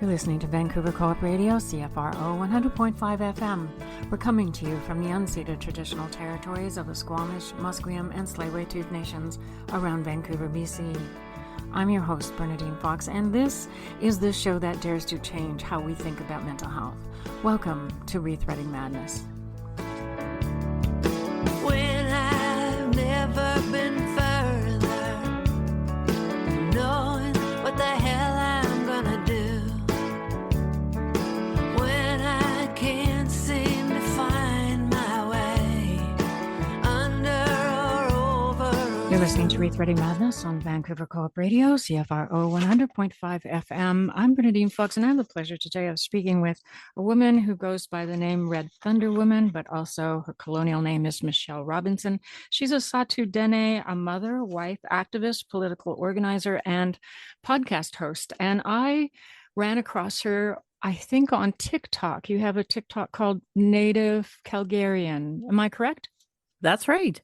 You're listening to Vancouver Co-op Radio, CFRO 100.5 FM. We're coming to you from the unceded traditional territories of the Squamish, Musqueam, and Tsleil-Waututh nations around Vancouver, BC. I'm your host, Bernadine Fox, and this is the show that dares to change how we think about mental health. Welcome to ReThreading Madness. When I've never been further from knowing what the hell I'm gonna do. When I can't seem to find my way under or over. You're listening to ReThreading Madness on Vancouver Co-op Radio, CFRO 100.5 FM. I'm Bernadine Fox, and I have the pleasure today of speaking with a woman who goes by the name Red Thunderwoman, but also her colonial name is MichellevRobinson. She's a Sahtu Dene, a mother, wife, activist, political organizer, and podcast host. And I ran across her, I think, on TikTok. You have a TikTok called Native Calgarian. Am I correct? That's right.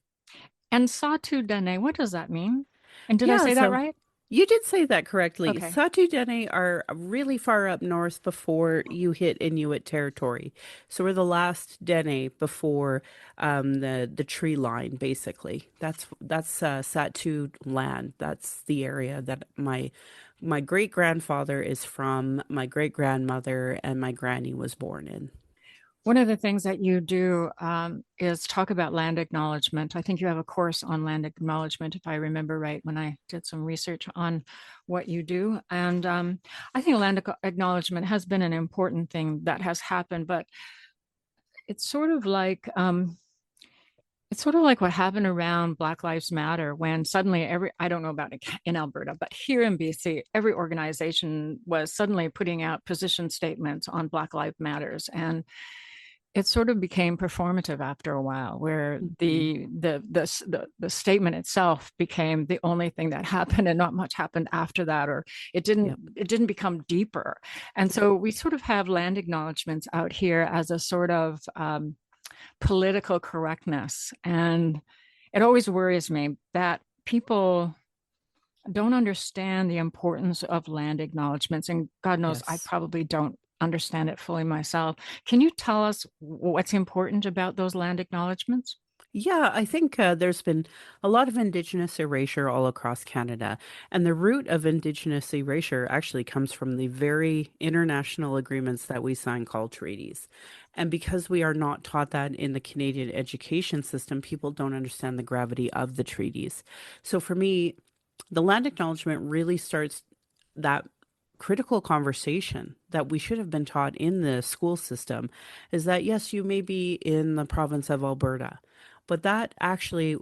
And Sahtu Dene, what does that mean? And did I say that right? You did say that correctly. Okay. Sahtu Dene are really far up north before you hit Inuit territory. So we're the last Dene before the tree line, basically. That's Sahtu land. That's the area that my great-grandfather is from, my great-grandmother, and my granny was born in. One of the things that you do is talk about land acknowledgement. I think you have a course on land acknowledgement, if I remember right, when I did some research on what you do. And I think land acknowledgement has been an important thing that has happened, but it's sort of like what happened around Black Lives Matter, when suddenly I don't know about it in Alberta, but here in BC, every organization was suddenly putting out position statements on Black Lives Matters. And it sort of became performative after a while, where the statement itself became the only thing that happened, and not much happened after that, or it didn't become deeper. And so we sort of have land acknowledgements out here as a sort of political correctness. And it always worries me that people don't understand the importance of land acknowledgements. And God knows, Yes. I probably don't understand it fully myself. Can you tell us what's important about those land acknowledgements? Yeah, I think there's been a lot of Indigenous erasure all across Canada. And the root of Indigenous erasure actually comes from the very international agreements that we sign called treaties. And because we are not taught that in the Canadian education system, people don't understand the gravity of the treaties. So for me, the land acknowledgement really starts that critical conversation that we should have been taught in the school system, is that yes, you may be in the province of Alberta, but that actually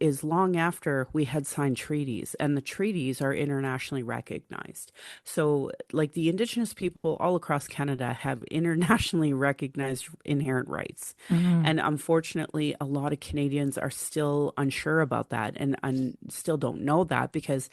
is long after we had signed treaties, and the treaties are internationally recognized. So like the Indigenous people all across Canada have internationally recognized inherent rights. And unfortunately, a lot of Canadians are still unsure about that and still don't know that, because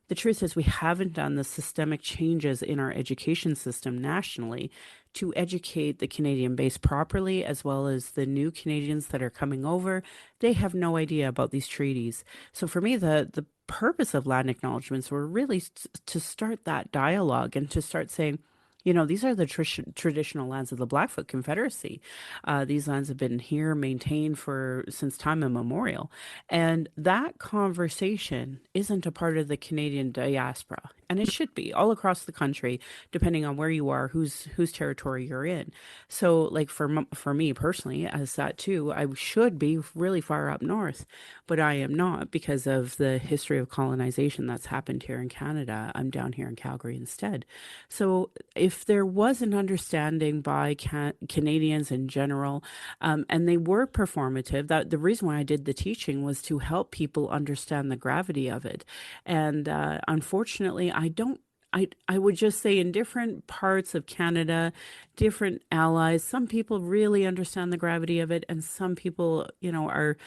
the truth is we haven't done the systemic changes in our education system nationally to educate the Canadian base properly, as well as the new Canadians that are coming over. They have no idea about these treaties. So for me, the purpose of land acknowledgements were really to start that dialogue and to start saying, you know, these are the traditional lands of the Blackfoot Confederacy. These lands have been here, maintained since time immemorial. And that conversation isn't a part of the Canadian diaspora. And it should be all across the country, depending on where you are, whose territory you're in. So like for me personally, as that too, I should be really far up north, but I am not, because of the history of colonization that's happened here in Canada. I'm down here in Calgary instead. So if there was an understanding by Canadians in general, and they were performative, that the reason why I did the teaching was to help people understand the gravity of it. And unfortunately, I would just say in different parts of Canada, different allies, some people really understand the gravity of it, and some people, are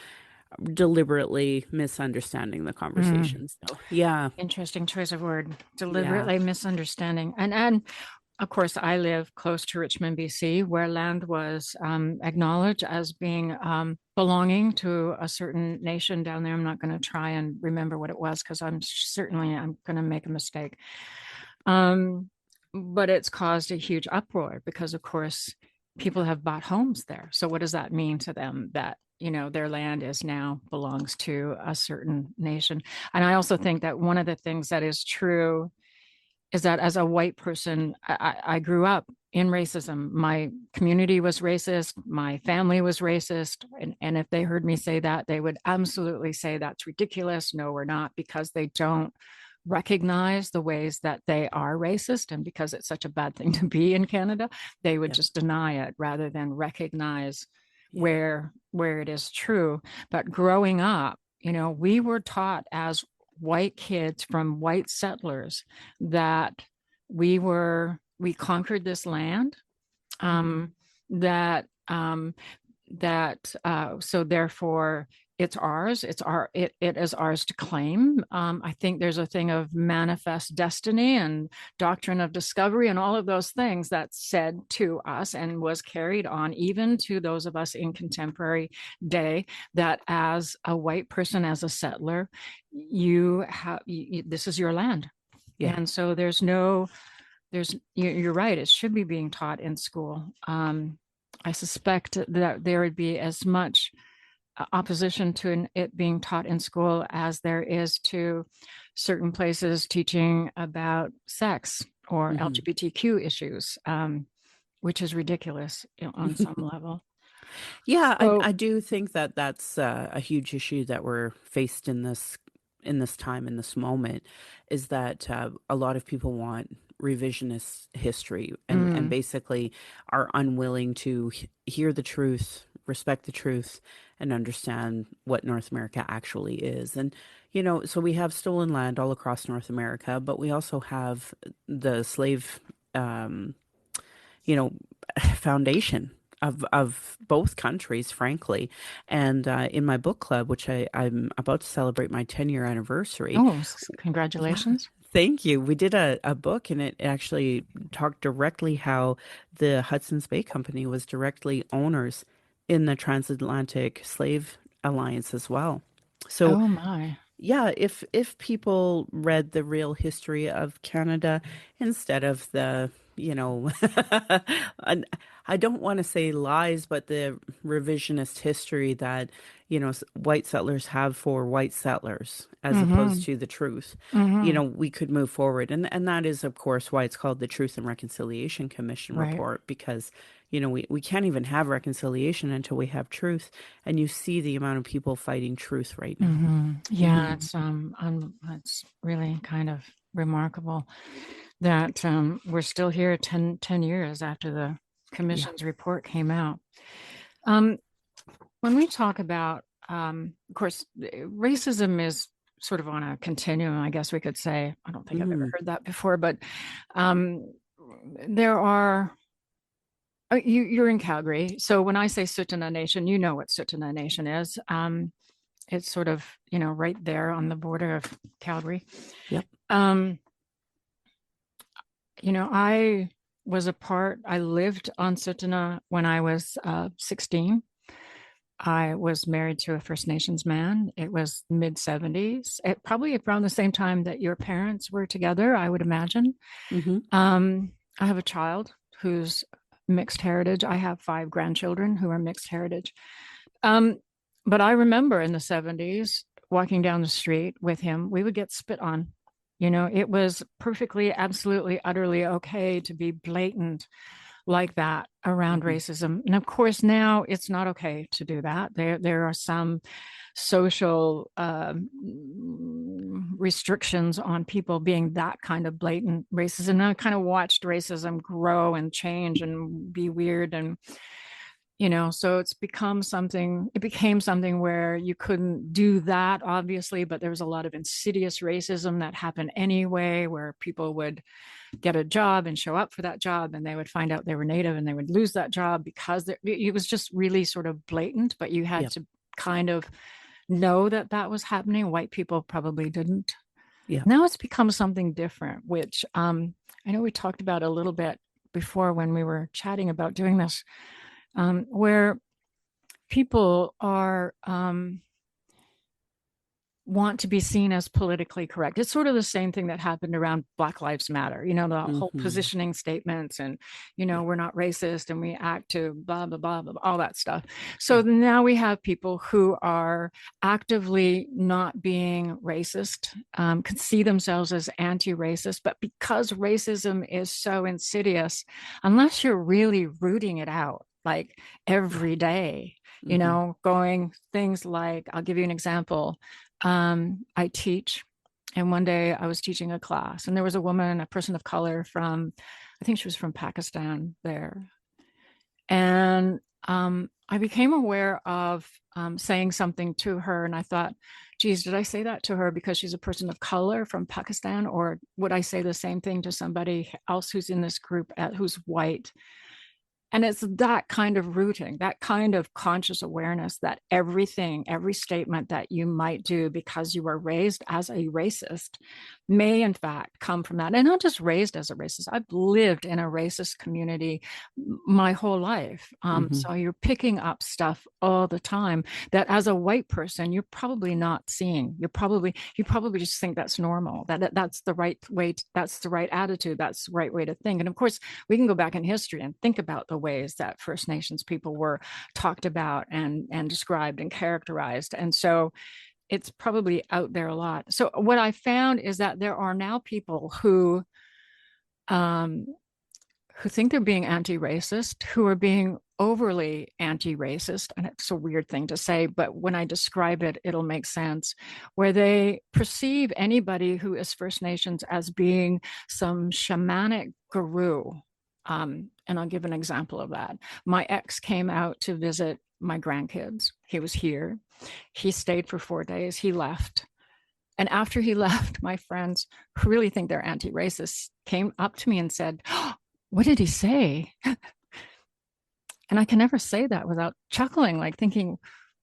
deliberately misunderstanding the conversation. So, yeah. Interesting choice of word, deliberately misunderstanding. And of course, I live close to Richmond, BC, where land was acknowledged as being belonging to a certain nation down there. I'm not going to try and remember what it was, because I'm going to make a mistake. but it's caused a huge uproar because, of course, people have bought homes there. So what does that mean to them that, their land is now belongs to a certain nation? And I also think that one of the things that is true is that as a white person, I grew up in racism. My community was racist. My family was racist. And if they heard me say that, they would absolutely say that's ridiculous. No, we're not, because they don't recognize the ways that they are racist. And because it's such a bad thing to be in Canada, they would just deny it rather than recognize where it is true. But growing up, we were taught as white kids from white settlers that we conquered this land, that so therefore it's ours. It is ours to claim. I think there's a thing of manifest destiny and doctrine of discovery and all of those things that's said to us and was carried on even to those of us in contemporary day, that as a white person, as a settler, this is your land. And so you're right, it should be being taught in school. I suspect that there would be as much opposition to it being taught in school as there is to certain places teaching about sex or LGBTQ issues, which is ridiculous on some level. Yeah, I do think that that's a huge issue that we're faced in this time, in this moment, is that a lot of people want revisionist history and basically are unwilling to hear the truth, respect the truth, and understand what North America actually is. And, so we have stolen land all across North America, but we also have the slave, foundation of both countries, frankly. And in my book club, which I'm about to celebrate my 10-year anniversary. Oh, congratulations. Yeah, thank you. We did a book, and it actually talked directly how the Hudson's Bay Company was directly owners in the Transatlantic Slave Alliance as well. So, oh my. Yeah, if people read the real history of Canada instead of the, I don't want to say lies, but the revisionist history that, white settlers have for white settlers, as opposed to the truth, we could move forward. And that is, of course, why it's called the Truth and Reconciliation Commission report, because, we can't even have reconciliation until we have truth. And you see the amount of people fighting truth right now. Yeah, it's really kind of remarkable that we're still here 10 years after the commission's report came out. When we talk about, of course, racism is sort of on a continuum, I guess we could say. I don't think I've ever heard that before, but there are, you're in Calgary. So when I say Sahtu Dene Nation, you know what Sahtu Dene Nation is. It's sort of, right there on the border of Calgary. Yep. I lived on Sahtu Dene when I was 16. I was married to a First Nations man. It was mid-70s, probably around the same time that your parents were together, I would imagine. I have a child who's mixed heritage. I have 5 grandchildren who are mixed heritage. But I remember in the 70s walking down the street with him, we would get spit on. It was perfectly, absolutely, utterly okay to be blatant like that around racism. And of course, now it's not okay to do that. There are some social restrictions on people being that kind of blatant racism. And I kind of watched racism grow and change and be weird. And so it became something where you couldn't do that, obviously, but there was a lot of insidious racism that happened anyway, where people would get a job and show up for that job, and they would find out they were Native and they would lose that job because it was just really sort of blatant, but you had to kind of know that was happening. White people probably didn't. Yeah. Now it's become something different, which I know we talked about a little bit before when we were chatting about doing this. Where people are want to be seen as politically correct. It's sort of the same thing that happened around Black Lives Matter, the whole positioning statements and, we're not racist and we act to blah, blah, blah, blah, all that stuff. So now we have people who are actively not being racist, can see themselves as anti-racist, but because racism is so insidious, unless you're really rooting it out, like every day, going things like, I'll give you an example. I teach, and one day I was teaching a class, and there was a woman, a person of color from, I think she was from Pakistan there. And I became aware of saying something to her, and I thought, geez, did I say that to her because she's a person of color from Pakistan, or would I say the same thing to somebody else who's in this group who's white? And it's that kind of rooting, that kind of conscious awareness that every statement that you might do because you were raised as a racist may in fact come from that. And not just raised as a racist. I've lived in a racist community my whole life. So you're picking up stuff all the time that as a white person, you're probably not seeing. You probably just think that's normal, that's the right way, that's the right attitude, that's the right way to think. And of course, we can go back in history and think about the ways that First Nations people were talked about and described and characterized. And so it's probably out there a lot. So what I found is that there are now people who think they're being anti-racist, who are being overly anti-racist. And it's a weird thing to say, but when I describe it, it'll make sense, where they perceive anybody who is First Nations as being some shamanic guru. And I'll give an example of that. My ex came out to visit my grandkids. He was here. He stayed for 4 days. He left. And after he left, my friends who really think they're anti-racist came up to me and said, oh, what did he say? And I can never say that without chuckling, like thinking,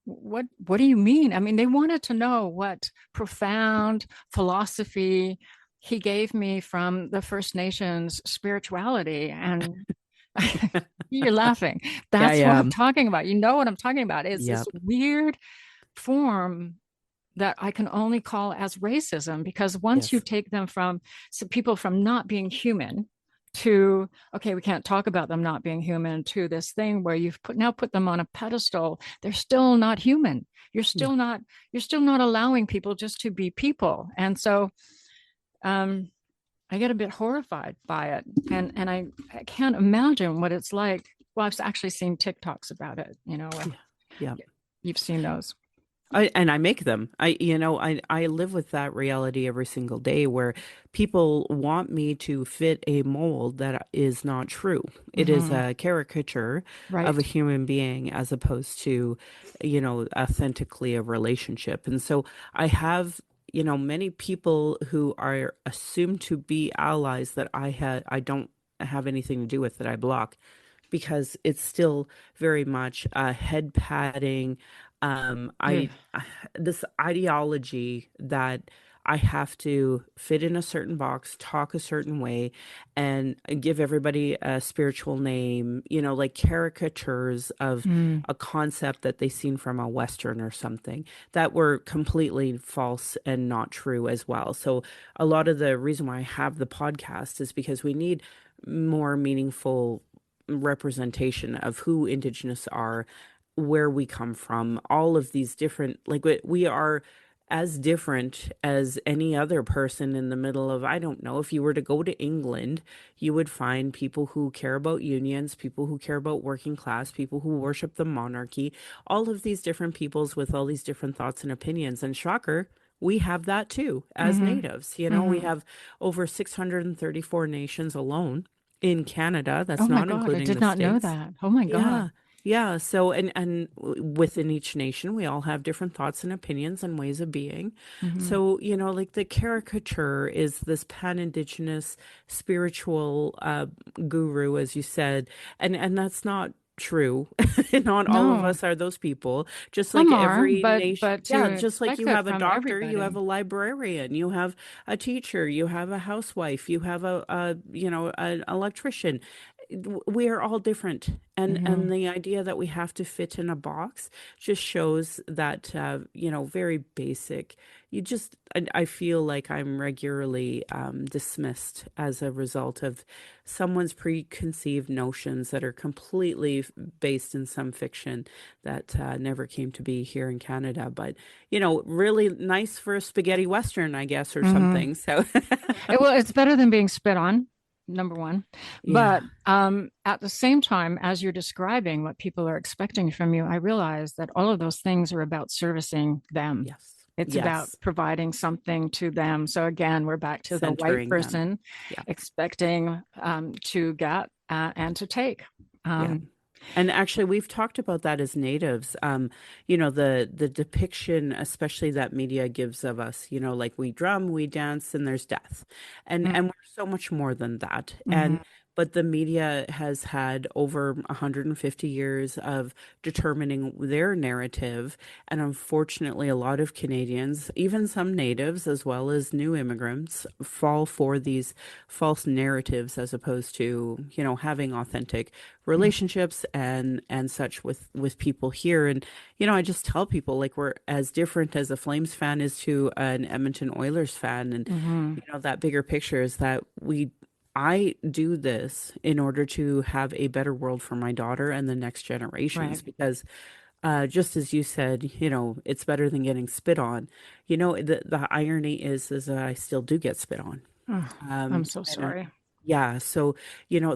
what do you mean? I mean, they wanted to know what profound philosophy he gave me from the First Nations spirituality. And you're laughing. That's what I'm talking about. You know what I'm talking about. It's this weird form that I can only call as racism, because once you take them from people from not being human to, okay, we can't talk about them not being human, to this thing where you've put them on a pedestal, they're still not human. You're still not allowing people just to be people. And so I get a bit horrified by it, and I can't imagine what it's like. Well, I've actually seen TikToks about it, you've seen those. I make them. I live with that reality every single day, where people want me to fit a mold that is not true. It is a caricature of a human being, as opposed to, authentically a relationship. And so I have, many people who are assumed to be allies that I don't have anything to do with, that I block, because it's still very much head padding. This ideology that I have to fit in a certain box, talk a certain way, and give everybody a spiritual name, like caricatures of a concept that they seen from a Western or something, that were completely false and not true as well. So a lot of the reason why I have the podcast is because we need more meaningful representation of who Indigenous are, where we come from, all of these different, like, we are as different as any other person in the middle of, I don't know, if you were to go to England, you would find people who care about unions, people who care about working class, people who worship the monarchy, all of these different peoples with all these different thoughts and opinions. And shocker, we have that too as natives. We have over 634 nations alone in Canada. That's not including the States. I did not know that. Oh my God. Yeah. So, and within each nation, we all have different thoughts and opinions and ways of being. So, like the caricature is this pan-Indigenous spiritual guru, as you said, and that's not true. Not all of us are those people. Just like every nation, just like you have a doctor, you have a librarian, you have a teacher, you have a housewife, you have an electrician. we are all different, and Mhm. the idea that we have to fit in a box just shows that very basic. I feel like I'm regularly dismissed as a result of someone's preconceived notions that are completely based in some fiction that never came to be here in Canada, but really nice for a spaghetti western, I guess, or Mhm. something. So Well, it's better than being spit on, number one. yeah. But at the same time, as you're describing what people are expecting from you, I realize that all of those things are about servicing them. Yes. It's about Yes. providing something to them. So again, we're back to the white Centering them. person Yeah. expecting to get and to take. Yeah. Um, And actually, we've talked about that as natives. The depiction, especially that media gives of us, like we drum, we dance, and there's death, and mm, we're so much more than that. mhm, But the media has had over 150 years of determining their narrative, and unfortunately, a lot of Canadians, even some natives as well as new immigrants, fall for these false narratives as opposed to, having authentic mm, relationships and such with people here. And I just tell people, like, we're as different as a Flames fan is to an Edmonton Oilers fan. And mhm. that bigger picture is that I do this in order to have a better world for my daughter and the next Right. generations, because just as you said, it's better than getting spit on. The irony is that I still do get spit on. Oh, I'm so And sorry. yeah, so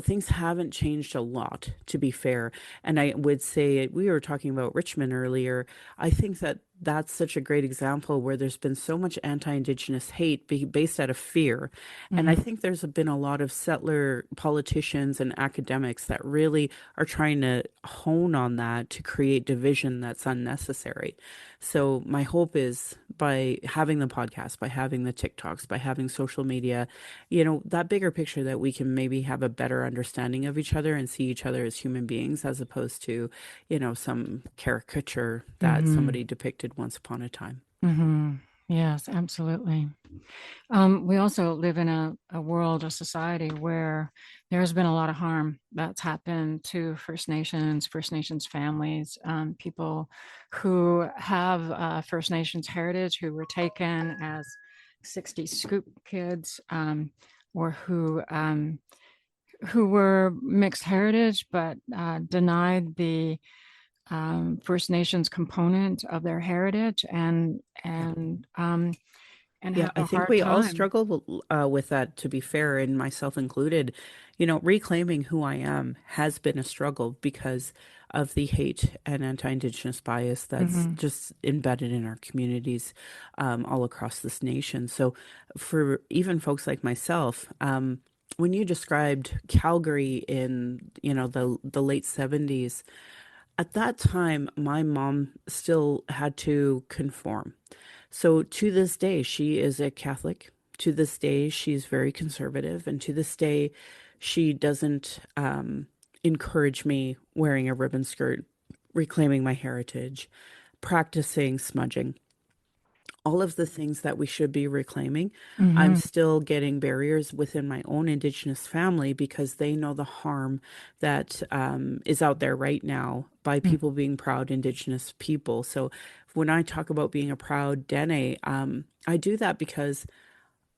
things haven't changed a lot, to be fair. And I would say, we were talking about Richmond earlier. I think that that's such a great example where there's been so much anti-Indigenous hate based out of fear. And I Mhm. think there's been a lot of settler politicians and academics that really are trying to hone on that to create division that's unnecessary. So my hope is, by having the podcast, by having the TikToks, by having social media, that bigger picture, that we can maybe have a better understanding of each other and see each other as human beings, as opposed to, some caricature that Mhm. somebody depicted once upon a time. Mhm. Yes, absolutely. We also live in a world, a society where there's been a lot of harm that's happened to First Nations families, people who have First Nations heritage, who were taken as 60 scoop kids, or who were mixed heritage but denied the First Nations component of their heritage Yeah. and Yeah, have I a think hard we all time. struggle with that, to be fair, and myself included. Reclaiming who I am has been a struggle because of the hate and anti-Indigenous bias that's Mhm. just embedded in our communities all across this nation. So, for even folks like myself, when you described Calgary in the late 70s, at that time, my mom still had to conform. So to this day, she is a Catholic. To this day, she's very conservative. And to this day, she doesn't encourage me wearing a ribbon skirt, reclaiming my heritage, practicing smudging, all of the things that we should be reclaiming. I'm Mhm. still getting barriers within my own Indigenous family because they know the harm that is out there right now by Mm. people being proud Indigenous people. So when I talk about being a proud Dene, I do that because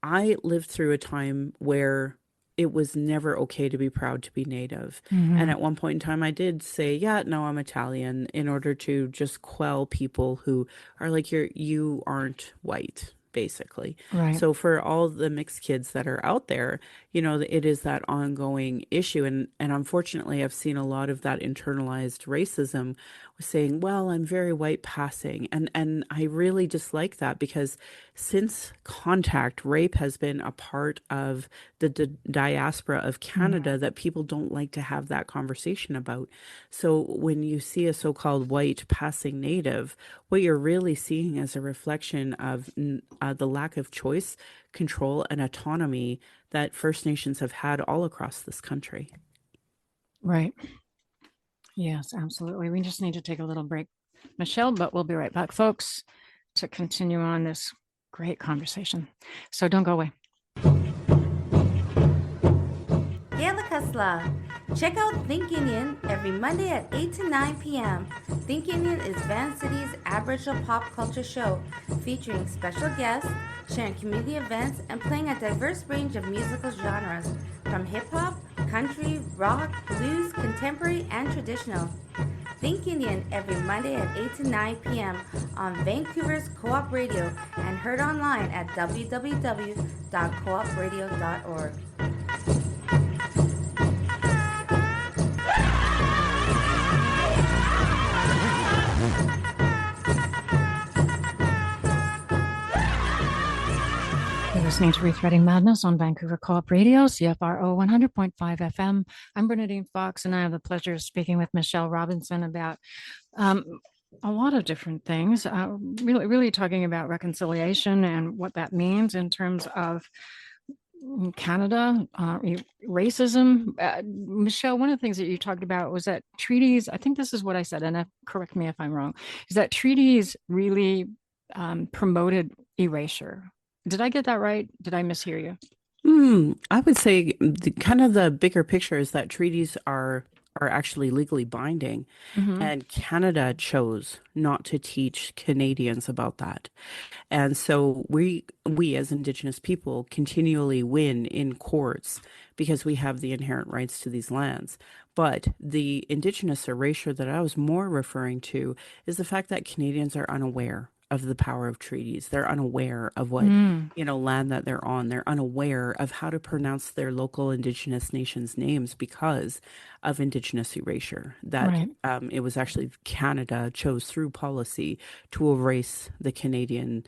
I lived through a time where it was never okay to be proud to be Native. And Mhm. at one point in time, I did say, yeah, no, I'm Italian, in order to just quell people who are like, you aren't white, basically. Right. So for all the mixed kids that are out there, it is that ongoing issue. And unfortunately, I've seen a lot of that internalized racism saying, well, I'm very white passing. And I really dislike that, because since contact, rape has been a part of the diaspora of Mhm. Canada that people don't like to have that conversation about. So when you see a so-called white passing Native, what you're really seeing is a reflection of the lack of choice, control, and autonomy that First Nations have had all across this country. Right. Yes, absolutely. We just need to take a little break, Michelle, but we'll be right back, folks, to continue on this great conversation. So don't go away. Yelakasla, Check out Think Indian every Monday at 8 to 9 p.m. Think Indian is Van City's Aboriginal pop culture show featuring special guests, sharing community events, and playing a diverse range of musical genres from hip-hop, country, rock, blues, contemporary, and traditional. Think Indian every Monday at 8 to 9 p.m. on Vancouver's Co-op Radio and heard online at www.coopradio.org. Listening to ReThreading Madness on Vancouver Co-op Radio, CFRO 100.5 FM. I'm Bernadine Fox, and I have the pleasure of speaking with MichellevRobinson about a lot of different things, really talking about reconciliation and what that means in terms of Canada, racism. Michelle, one of the things that you talked about was that treaties, I think this is what I said, and correct me if I'm wrong, is that treaties really promoted erasure. Did I get that right? Did I mishear you? I would say the bigger picture is that treaties are actually legally binding, and Canada chose not to teach Canadians about that. And so we as Indigenous people continually win in courts because we have the inherent rights to these lands. But the Indigenous erasure that I was more referring to is the fact that Canadians are unaware of the power of treaties. They're unaware of what, land that they're on. They're unaware of how to pronounce their local Indigenous nations' names because of Indigenous erasure. That it was actually Canada chose through policy to erase the Canadian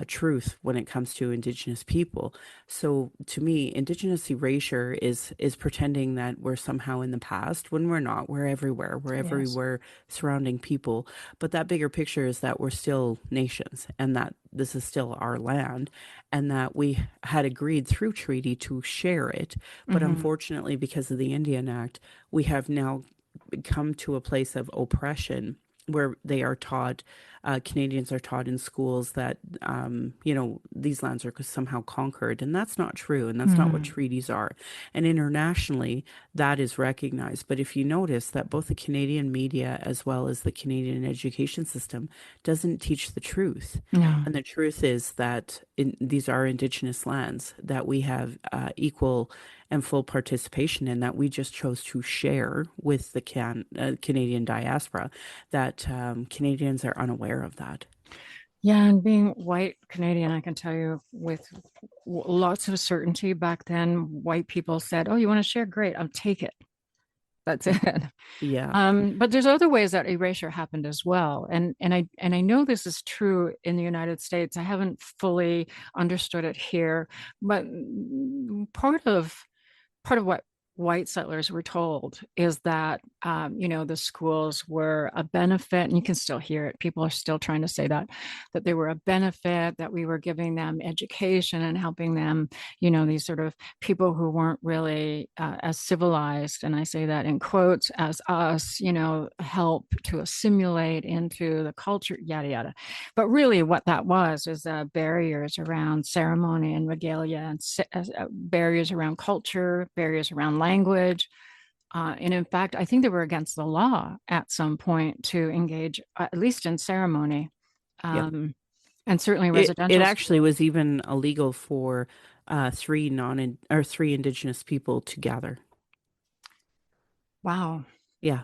truth when it comes to Indigenous people. So to me, Indigenous erasure is pretending that we're somehow in the past when we're not. We're everywhere. We're everywhere surrounding people. But that bigger picture is that we're still nations and that this is still our land and that we had agreed through treaty to share it. But unfortunately, because of the Indian Act, we have now come to a place of oppression where they are taught, Canadians are taught in schools that, these lands are somehow conquered. And that's not true. And that's not what treaties are. And internationally, that is recognized. But if you notice that both the Canadian media as well as the Canadian education system doesn't teach the truth. No. And the truth is that these are Indigenous lands that we have equal and full participation in, that we just chose to share with the Canadian diaspora, that Canadians are unaware of that. Yeah, and being white Canadian, I can tell you with lots of certainty back then, white people said, "Oh, you want to share? Great, I'll take it." That's it. Yeah. But there's other ways that erasure happened as well, and I know this is true in the United States. I haven't fully understood it here, but part of what white settlers were told is that, the schools were a benefit, and you can still hear it. People are still trying to say that they were a benefit, that we were giving them education and helping them, these sort of people who weren't really as civilized, and I say that in quotes, as us, help to assimilate into the culture, yada, yada. But really what that was is barriers around ceremony and regalia, and barriers around culture, barriers around language. And in fact, I think they were against the law at some point to engage, at least in ceremony, and certainly residential. It actually was even illegal for three Indigenous people to gather. Wow. Yeah.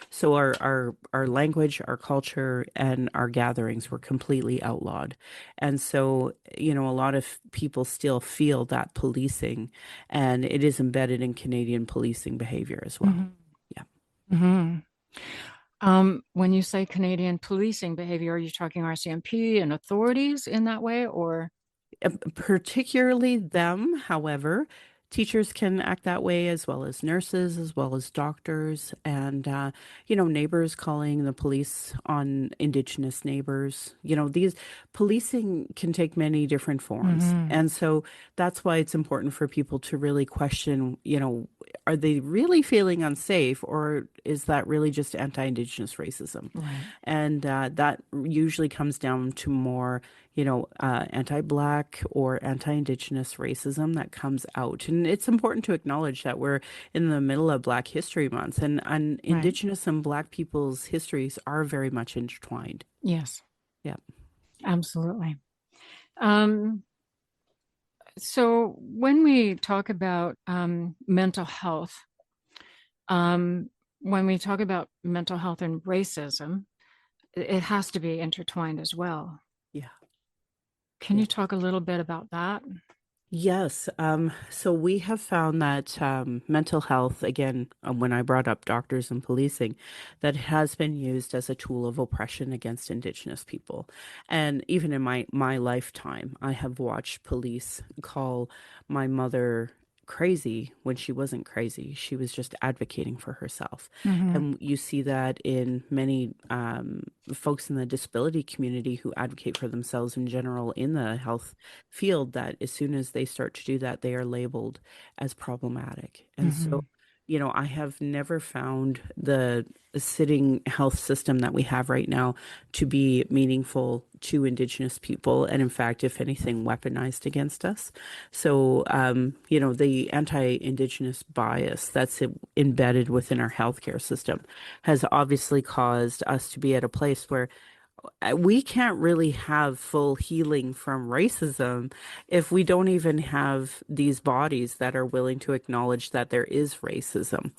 So our language, our culture, and our gatherings were completely outlawed. And so, a lot of people still feel that policing, and it is embedded in Canadian policing behavior as well. Yeah. When you say Canadian policing behavior, are you talking RCMP and authorities in that way, or? Particularly them, however. Teachers can act that way, as well as nurses, as well as doctors, and, neighbors calling the police on Indigenous neighbors. These policing can take many different forms. And so that's why it's important for people to really question, are they really feeling unsafe, or is that really just anti-Indigenous racism? Right. And that usually comes down to more, anti-Black or anti-Indigenous racism that comes out. And it's important to acknowledge that we're in the middle of Black History Month, and Right. Indigenous and Black people's histories are very much intertwined. Yes, Yeah. absolutely. Um, so when we talk about mental health, when we talk about mental health and racism, it has to be intertwined as well. Yeah. Can Yeah. you talk a little bit about that? Yes. So we have found that mental health, again, when I brought up doctors and policing, that has been used as a tool of oppression against Indigenous people. And even in my lifetime, I have watched police call my mother crazy when she wasn't crazy. She was just advocating for herself. Mm-hmm. And you see that in many folks in the disability community who advocate for themselves in general in the health field, that as soon as they start to do that, they are labeled as problematic. And Mm-hmm. so, I have never found the sitting health system that we have right now to be meaningful to Indigenous people. And in fact, if anything, weaponized against us. So, the anti-Indigenous bias that's embedded within our healthcare system has obviously caused us to be at a place where we can't really have full healing from racism if we don't even have these bodies that are willing to acknowledge that there is racism.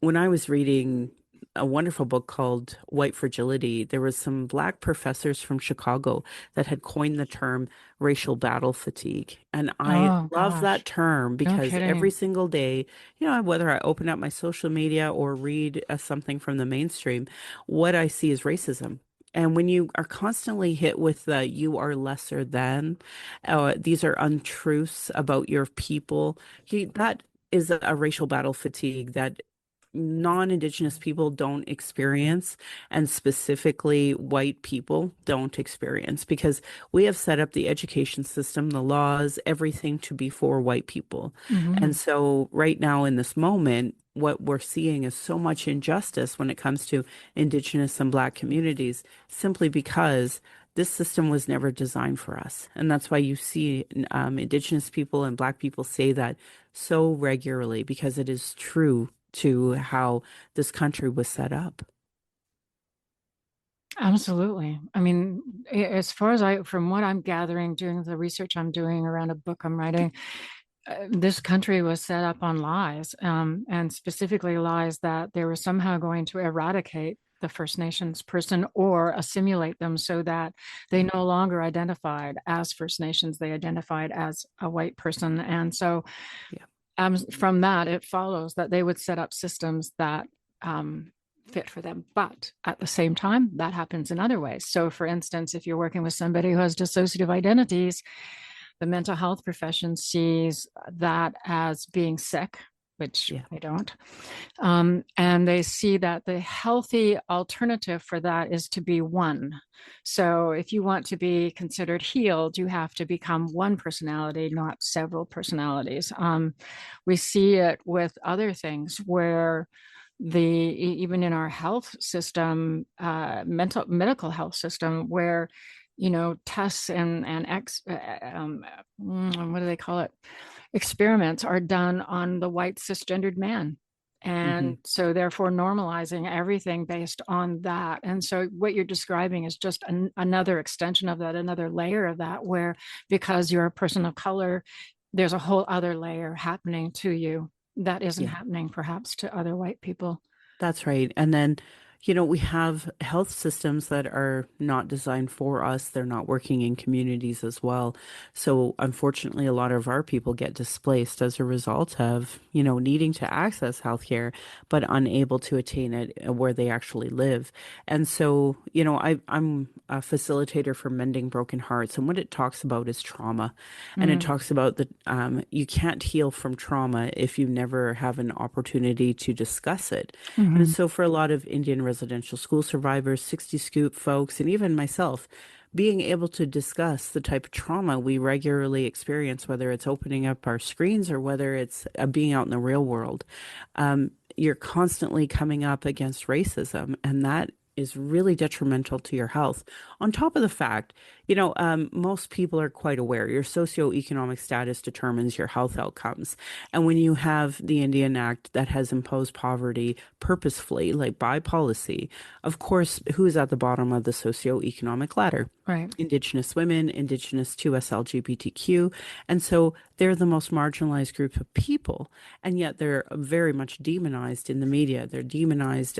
When I was reading a wonderful book called White Fragility, there was some Black professors from Chicago that had coined the term racial battle fatigue. And I Oh love that gosh, term no because every kidding. single day, whether I open up my social media or read something from the mainstream, what I see is racism. And when you are constantly hit with the you are lesser than, these are untruths about your people, that is a racial battle fatigue that non-Indigenous people don't experience, and specifically white people don't experience, because we have set up the education system, the laws, everything to be for white people. Mm-hmm. And so right now in this moment, what we're seeing is so much injustice when it comes to Indigenous and Black communities, simply because this system was never designed for us. And that's why you see Indigenous people and Black people say that so regularly, because it is true to how this country was set up. Absolutely. I mean, as far as from what I'm gathering, doing the research I'm doing around a book I'm writing, this country was set up on lies, and specifically lies that they were somehow going to eradicate the First Nations person or assimilate them so that they no longer identified as First Nations, they identified as a white person. And so from that, it follows that they would set up systems that fit for them. But at the same time, that happens in other ways. So for instance, if you're working with somebody who has dissociative identities, the mental health profession sees that as being sick, which I don't. And they see that the healthy alternative for that is to be one. So if you want to be considered healed, you have to become one personality, not several personalities. We see it with other things where even in our health system, medical health system, where tests and what do they call it? Experiments are done on the white cisgendered man. And so therefore normalizing everything based on that. And so what you're describing is just another extension of that, another layer of that, where because you're a person of color, there's a whole other layer happening to you that isn't happening perhaps to other white people. That's right. And then, we have health systems that are not designed for us. They're not working in communities as well. So unfortunately, a lot of our people get displaced as a result of, needing to access healthcare, but unable to attain it where they actually live. And so, I'm a facilitator for Mending Broken Hearts. And what it talks about is trauma. And it talks about that you can't heal from trauma if you never have an opportunity to discuss it. And so for a lot of Indian residential school survivors, 60 Scoop folks, and even myself, being able to discuss the type of trauma we regularly experience, whether it's opening up our screens or whether it's being out in the real world, you're constantly coming up against racism, and that is really detrimental to your health. On top of the fact, most people are quite aware your socioeconomic status determines your health outcomes. And when you have the Indian Act that has imposed poverty purposefully, like by policy, of course, who's at the bottom of the socioeconomic ladder? Right. Indigenous women, Indigenous to us LGBTQ. And so they're the most marginalized group of people. And yet they're very much demonized in the media. They're demonized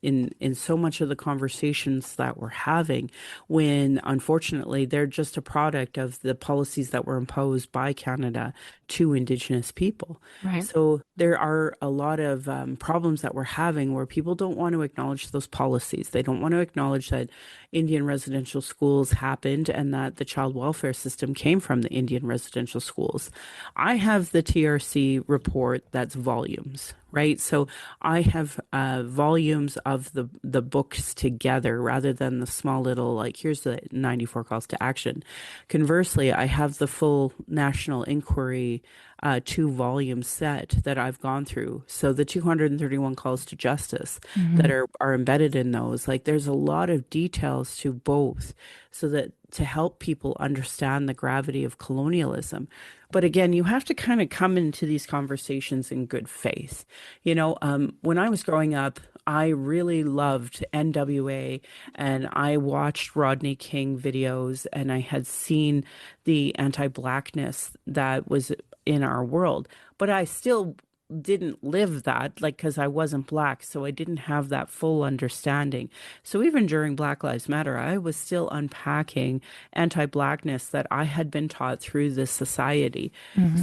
in so much of the conversations that we're having, when unfortunately they're just a product of the policies that were imposed by Canada to Indigenous people. Right. So there are a lot of problems that we're having where people don't want to acknowledge those policies. They don't want to acknowledge that Indian residential schools happened and that the child welfare system came from the Indian residential schools. I have the TRC report that's volumes, right? So I have volumes of the books together rather than the small little, like, here's the 94 calls to action. Conversely, I have the full national inquiry 2-volume set that I've gone through. So the 231 calls to justice that are embedded in those, like, there's a lot of details to both, so that to help people understand the gravity of colonialism. But again, you have to kind of come into these conversations in good faith. When I was growing up, I really loved NWA, and I watched Rodney King videos, and I had seen the anti-Blackness that was in our world, but I still didn't live that, like, because I wasn't Black, so I didn't have that full understanding. So even during Black Lives Matter, I was still unpacking anti-Blackness that I had been taught through this society.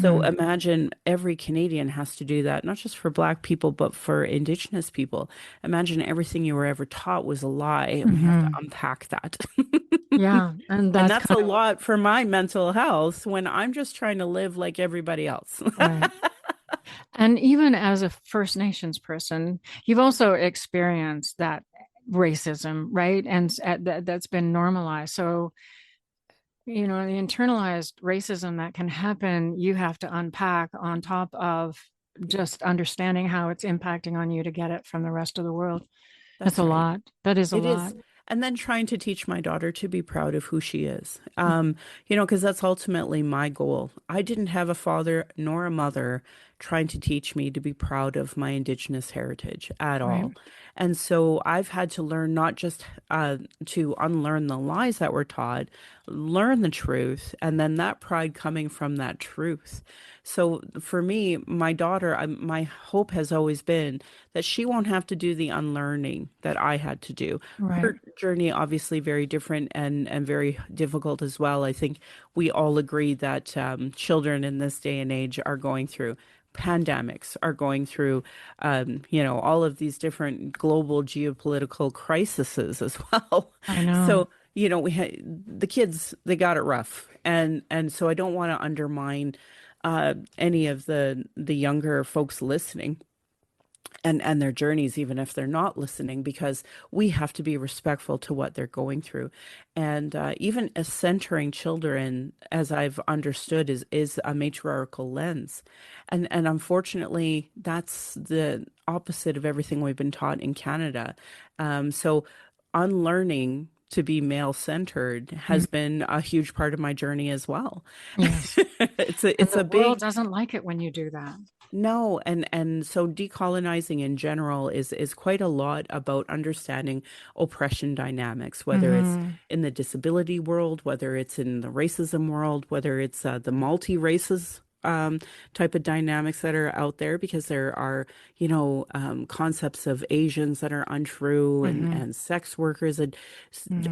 So imagine every Canadian has to do that, not just for Black people, but for Indigenous people. Imagine everything you were ever taught was a lie, and we have to unpack that. Yeah, and that's a lot for my mental health when I'm just trying to live like everybody else. Right. And even as a First Nations person, you've also experienced that racism, right? And that's been normalized. So, the internalized racism that can happen, you have to unpack on top of just understanding how it's impacting on you to get it from the rest of the world. That's a lot. That is a lot. And then trying to teach my daughter to be proud of who she is, because that's ultimately my goal. I didn't have a father nor a mother trying to teach me to be proud of my Indigenous heritage at all. And so I've had to learn not just to unlearn the lies that were taught, learn the truth, and then that pride coming from that truth. So for me, my daughter, my hope has always been that she won't have to do the unlearning that I had to do. Her journey, obviously very different and very difficult as well. I think we all agree that children in this day and age are going through pandemics, are going through, all of these different global geopolitical crises as well. I know. So, we had the kids, they got it rough. And so I don't want to undermine any of the younger folks listening and their journeys, even if they're not listening, because we have to be respectful to what they're going through. And even as centering children, as I've understood, is a matriarchal lens. And unfortunately, that's the opposite of everything we've been taught in Canada. So unlearning to be male-centered has been a huge part of my journey as well. Yes. It's a big... world doesn't like it when you do that. No, and so decolonizing in general is quite a lot about understanding oppression dynamics, whether it's in the disability world, whether it's in the racism world, whether it's the multi-races type of dynamics that are out there, because there are, concepts of Asians that are untrue and sex workers, and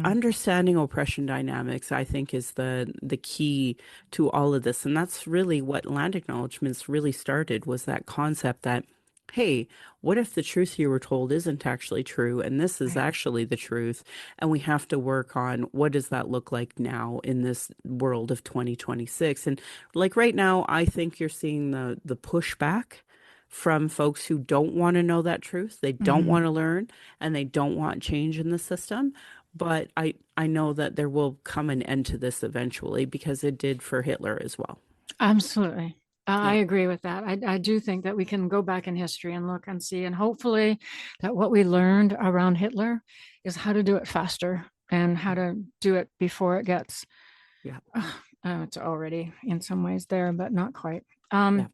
understanding oppression dynamics, I think, is the key to all of this. And that's really what land acknowledgments really started, was that concept that, hey, what if the truth you were told isn't actually true, and this is actually the truth, and we have to work on what does that look like now in this world of 2026. And like right now, I think you're seeing the pushback from folks who don't want to know that truth. They don't want to learn, and they don't want change in the system. but I know that there will come an end to this eventually, because it did for Hitler as well. Absolutely. I Yeah. agree with that. I do think that we can go back in history and look and see, and hopefully that what we learned around Hitler is how to do it faster and how to do it before it gets, Yeah. it's already in some ways there, but not quite. Yeah.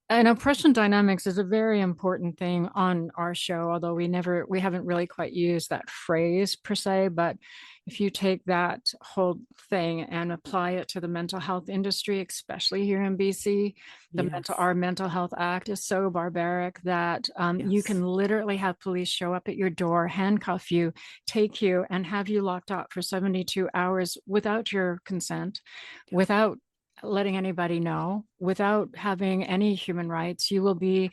And oppression dynamics is a very important thing on our show, although we haven't really quite used that phrase per se. But if you take that whole thing and apply it to the mental health industry, especially here in BC, Yes. our Mental Health Act is so barbaric that you can literally have police show up at your door, handcuff you, take you, and have you locked up for 72 hours without your consent, without letting anybody know, without having any human rights. You will be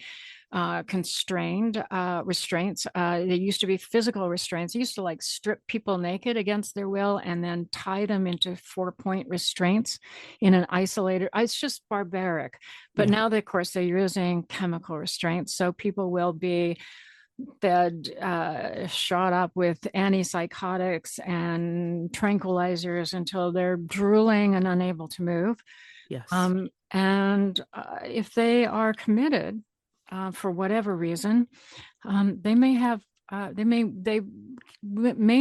constrained, restraints. They used to be physical restraints. They used to like strip people naked against their will and then tie them into 4-point restraints in an isolated. It's just barbaric. But now, of course, they're using chemical restraints. So people will be fed, shot up with antipsychotics and tranquilizers until they're drooling and unable to move. Yes. And if they are committed for whatever reason, they may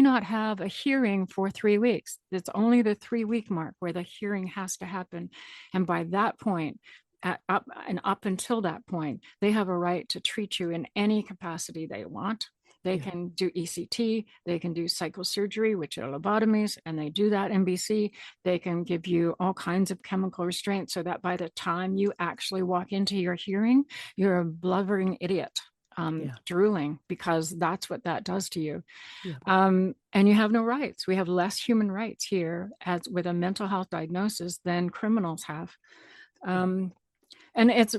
not have a hearing for 3 weeks. It's only the 3-week mark where the hearing has to happen, and by that point, up until that point, they have a right to treat you in any capacity they want. They can do ECT, they can do psychosurgery, which are lobotomies, and they do that in BC. They can give you all kinds of chemical restraints so that by the time you actually walk into your hearing, you're a blubbering idiot, drooling, because that's what that does to you. And you have no rights. We have less human rights here with a mental health diagnosis than criminals have. And it's,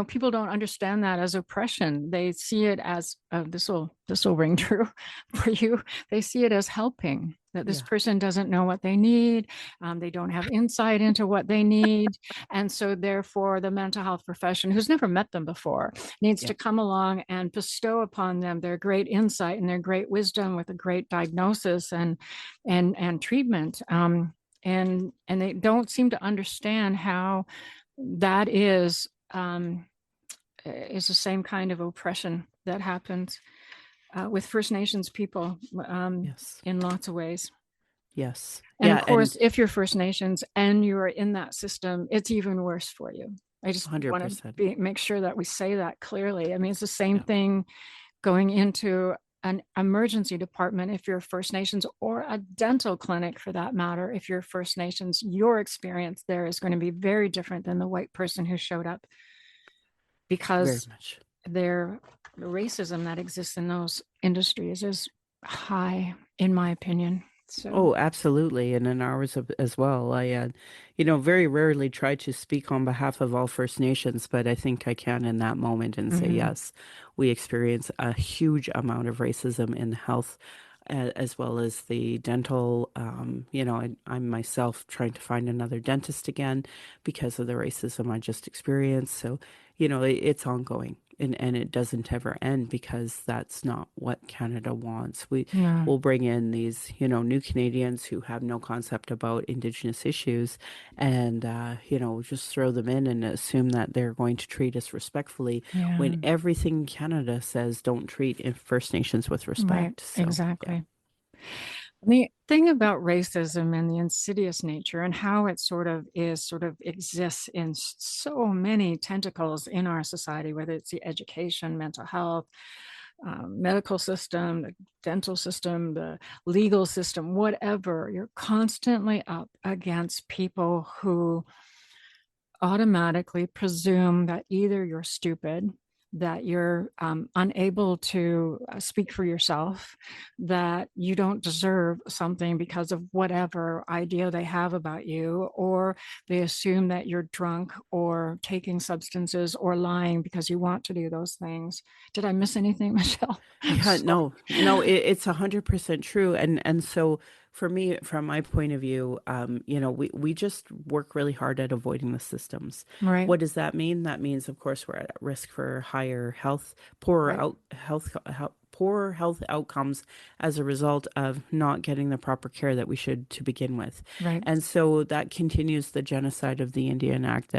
people don't understand that as oppression. They see it as, this will ring true for you. They see it as helping, that this person doesn't know what they need. They don't have insight into what they need. And so therefore the mental health profession, who's never met them before, needs to come along and bestow upon them their great insight and their great wisdom with a great diagnosis and treatment. And they don't seem to understand how that is the same kind of oppression that happens with First Nations people in lots of ways. Yes. And of course, if you're First Nations and you're in that system, it's even worse for you. I just 100%. Want to make sure that we say that clearly. I mean, it's the same thing going into an emergency department if you're First Nations, or a dental clinic for that matter. If you're First Nations, your experience there is going to be very different than the white person who showed up, because the racism that exists in those industries is high, in my opinion. So. Oh, absolutely. And in ours as well. I, very rarely try to speak on behalf of all First Nations, but I think I can in that moment and say, yes, we experience a huge amount of racism in health, as well as the dental. I'm myself trying to find another dentist again because of the racism I just experienced. So, it's ongoing. And it doesn't ever end, because that's not what Canada wants. We'll bring in these, new Canadians who have no concept about Indigenous issues, and, just throw them in and assume that they're going to treat us respectfully, when everything Canada says don't treat First Nations with respect. Right, so, exactly. The thing about racism and the insidious nature and how it sort of exists in so many tentacles in our society, whether it's the education, mental health, medical system, the dental system, the legal system, whatever, you're constantly up against people who automatically presume that either you're stupid, that you're unable to speak for yourself, that you don't deserve something because of whatever idea they have about you, or they assume that you're drunk or taking substances or lying because you want to do those things. Did I miss anything, Michelle? No, it's 100% true. And so for me, from my point of view, we just work really hard at avoiding the systems. Right. What does that mean? That means, of course, we're at risk for higher health, poorer poor health outcomes as a result of not getting the proper care that we should to begin with. Right. And so that continues the genocide of the Indian Act,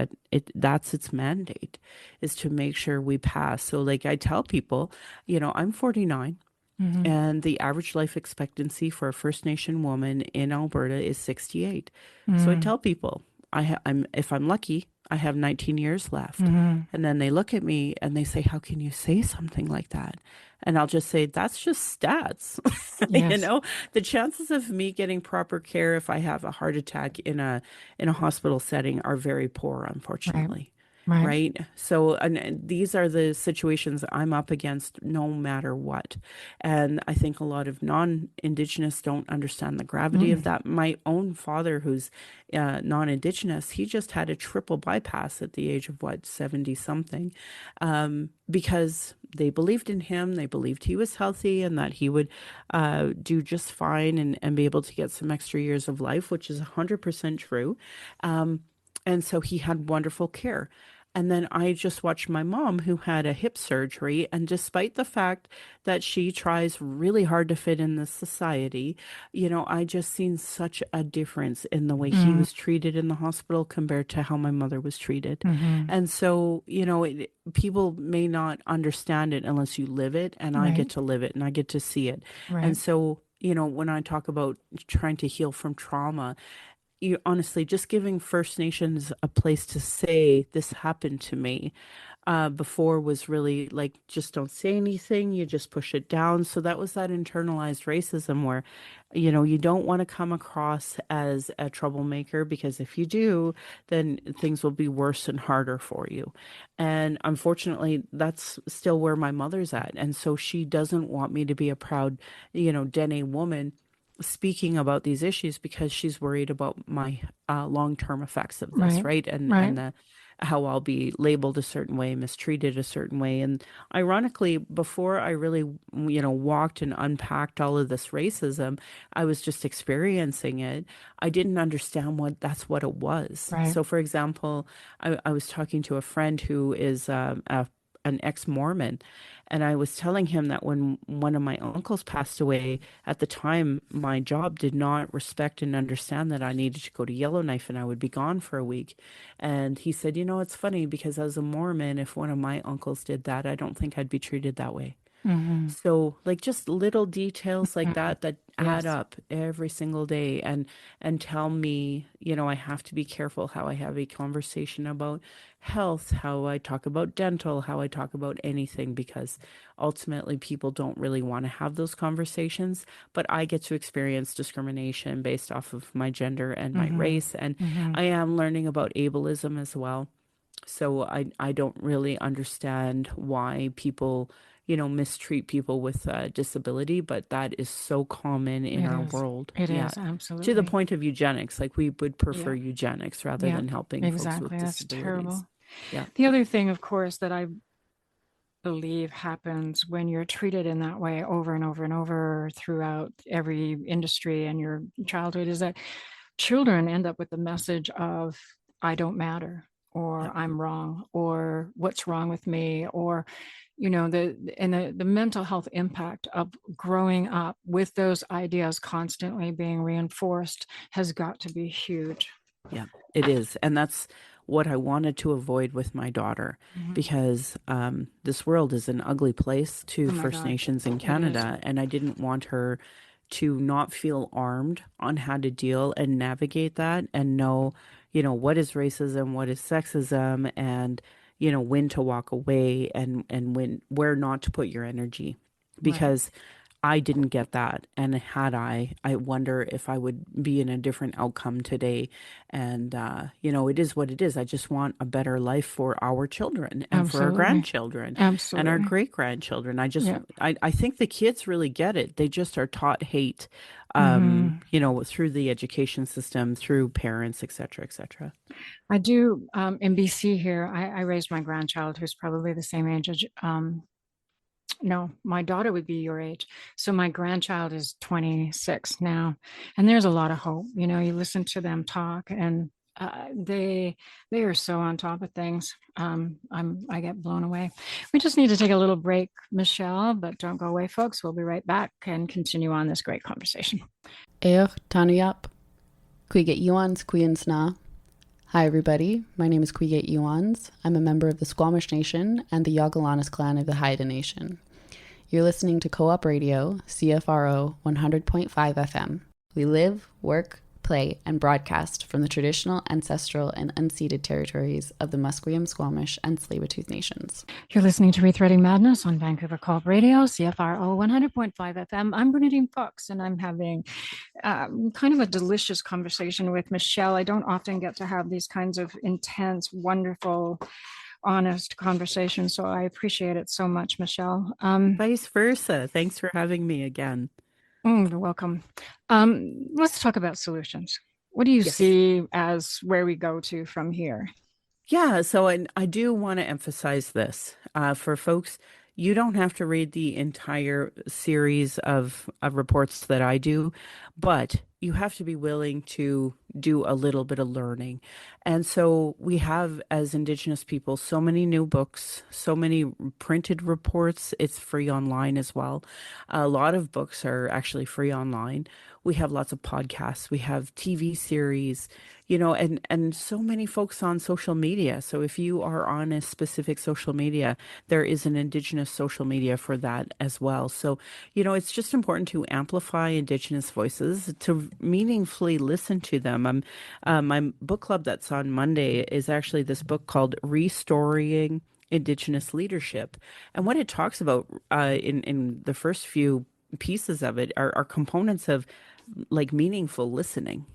that's its mandate, is to make sure we pass. So like I tell people, I'm 49. Mm-hmm. And the average life expectancy for a First Nation woman in Alberta is 68. So I tell people, if I'm lucky, I have 19 years left. And then they look at me and they say, how can you say something like that? And I'll just say, that's just stats. Yes. The chances of me getting proper care if I have a heart attack in a hospital setting are very poor, unfortunately. Right. So, and these are the situations I'm up against no matter what. And I think a lot of non-Indigenous don't understand the gravity of that. My own father, who's non-Indigenous, he just had a triple bypass at the age of 70 something, because they believed in him. They believed he was healthy and that he would do just fine and be able to get some extra years of life, which is 100% true. And so he had wonderful care. And then I just watched my mom, who had a hip surgery, and despite the fact that she tries really hard to fit in this society, I just seen such a difference in the way he was treated in the hospital compared to how my mother was treated. And so, people may not understand it unless you live it, and I get to live it and I get to see it. And so, when I talk about trying to heal from trauma, honestly, just giving First Nations a place to say this happened to me before was really like, just don't say anything, you just push it down. So that was that internalized racism where, you don't want to come across as a troublemaker, because if you do, then things will be worse and harder for you. And unfortunately, that's still where my mother's at. And so she doesn't want me to be a proud, Dene woman speaking about these issues, because she's worried about my long-term effects of this, right? And how I'll be labeled a certain way, mistreated a certain way. And ironically, before I really, walked and unpacked all of this racism, I was just experiencing it. I didn't understand that's what it was. So, for example, I was talking to a friend who is an ex-Mormon, and I was telling him that when one of my uncles passed away, at the time, my job did not respect and understand that I needed to go to Yellowknife and I would be gone for a week. And he said, it's funny, because as a Mormon, if one of my uncles did that, I don't think I'd be treated that way. So like just little details like that add up every single day and tell me, I have to be careful how I have a conversation about health, how I talk about dental, how I talk about anything, because ultimately people don't really want to have those conversations, but I get to experience discrimination based off of my gender and my race. And I am learning about ableism as well. So I don't really understand why people mistreat people with disability, but that is so common in our world. It is, absolutely. To the point of eugenics, like we would prefer eugenics rather than helping folks with disabilities. That's terrible. Yeah. The other thing, of course, that I believe happens when you're treated in that way over and over and over throughout every industry and your childhood is that children end up with the message of, I don't matter, or I'm wrong, or what's wrong with me, or the mental health impact of growing up with those ideas constantly being reinforced has got to be huge. Yeah, it is. And that's what I wanted to avoid with my daughter, because this world is an ugly place to First Nations in Canada. And I didn't want her to not feel armed on how to deal and navigate that and know, what is racism, what is sexism, and when to walk away and where not to put your energy, because I didn't get that. And had I wonder if I would be in a different outcome today. And, it is what it is. I just want a better life for our children and for our grandchildren and our great grandchildren. I think the kids really get it. They just are taught hate, through the education system, through parents, et cetera, et cetera. I do, in BC here, I raised my grandchild who's probably the same age as, no, my daughter would be your age. So my grandchild is 26 now, and there's a lot of hope. You listen to them talk and They are so on top of things. I get blown away. We just need to take a little break, Michelle, but don't go away, folks. We'll be right back and continue on this great conversation. Tanuyap, Quiget Yuans Quiensna. Hi, everybody. My name is Quiget Yuans. I'm a member of the Squamish Nation and the Yagalanas clan of the Haida Nation. You're listening to Co-op Radio, CFRO 100.5 FM. We live, work, play, and broadcast from the traditional, ancestral, and unceded territories of the Musqueam, Squamish, and Tsleil-Waututh nations. You're listening to ReThreading Madness on Vancouver Co-op Radio, CFRO 100.5 FM. I'm Bernadine Fox, and I'm having kind of a delicious conversation with Michelle. I don't often get to have these kinds of intense, wonderful, honest conversations, so I appreciate it so much, Michelle. Vice versa. Thanks for having me again. You're welcome. Let's talk about solutions. What do you see as where we go to from here? Yeah, so I do want to emphasize this for folks. You don't have to read the entire series of reports that I do, but you have to be willing to do a little bit of learning. And so we have, as Indigenous people, so many new books, so many printed reports. It's free online as well. A lot of books are actually free online. We have lots of podcasts. We have TV series, and so many folks on social media. So if you are on a specific social media, there is an Indigenous social media for that as well. So, it's just important to amplify Indigenous voices, to meaningfully listen to them. My book club that's on Monday is actually this book called Restoring Indigenous Leadership. And what it talks about in the first few pieces of it are components of like meaningful listening.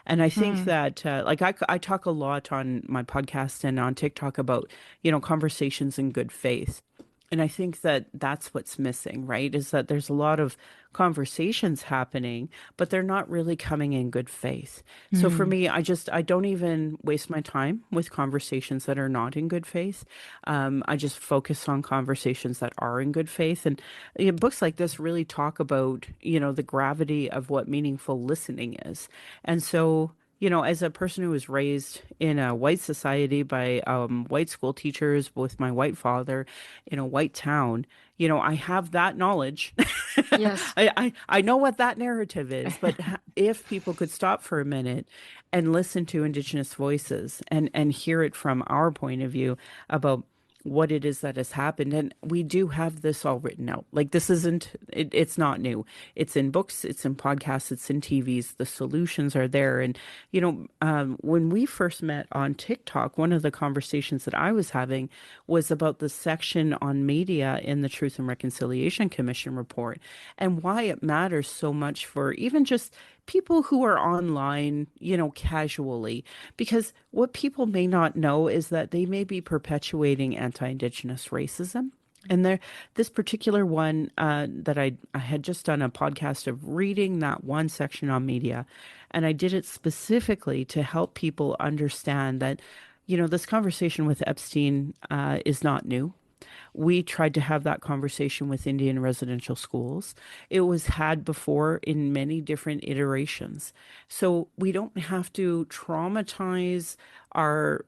And I think that I talk a lot on my podcast and on TikTok about, conversations in good faith. And I think that that's what's missing, right? Is that there's a lot of conversations happening, but they're not really coming in good faith. So for me, I don't even waste my time with conversations that are not in good faith. I just focus on conversations that are in good faith. And books like this really talk about, the gravity of what meaningful listening is. And so, as a person who was raised in a white society by white school teachers with my white father in a white town, I have that knowledge. Yes. I know what that narrative is, but if people could stop for a minute and listen to Indigenous voices and hear it from our point of view about what it is that has happened. And we do have this all written out. Like it's not new. It's in books, it's in podcasts, it's in TVs. The solutions are there. And, when we first met on TikTok, one of the conversations that I was having was about the section on media in the Truth and Reconciliation Commission report and why it matters so much for even just people who are online, casually, because what people may not know is that they may be perpetuating anti-Indigenous racism. And this particular one that I had just done a podcast of reading that one section on media, and I did it specifically to help people understand that, this conversation with Epstein is not new. We tried to have that conversation with Indian residential schools. It was had before in many different iterations. So we don't have to traumatize our,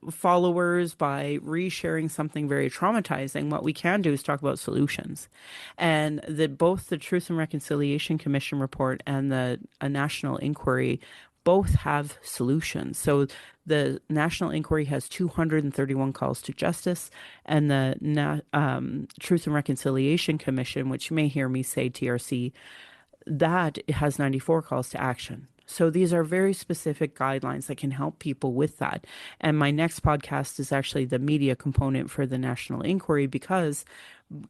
followers by resharing something very traumatizing. What we can do is talk about solutions. And both the Truth and Reconciliation Commission report and the national inquiry both have solutions. So the National Inquiry has 231 calls to justice, and the Truth and Reconciliation Commission, which you may hear me say TRC, that has 94 calls to action. So these are very specific guidelines that can help people with that. And my next podcast is actually the media component for the National Inquiry, because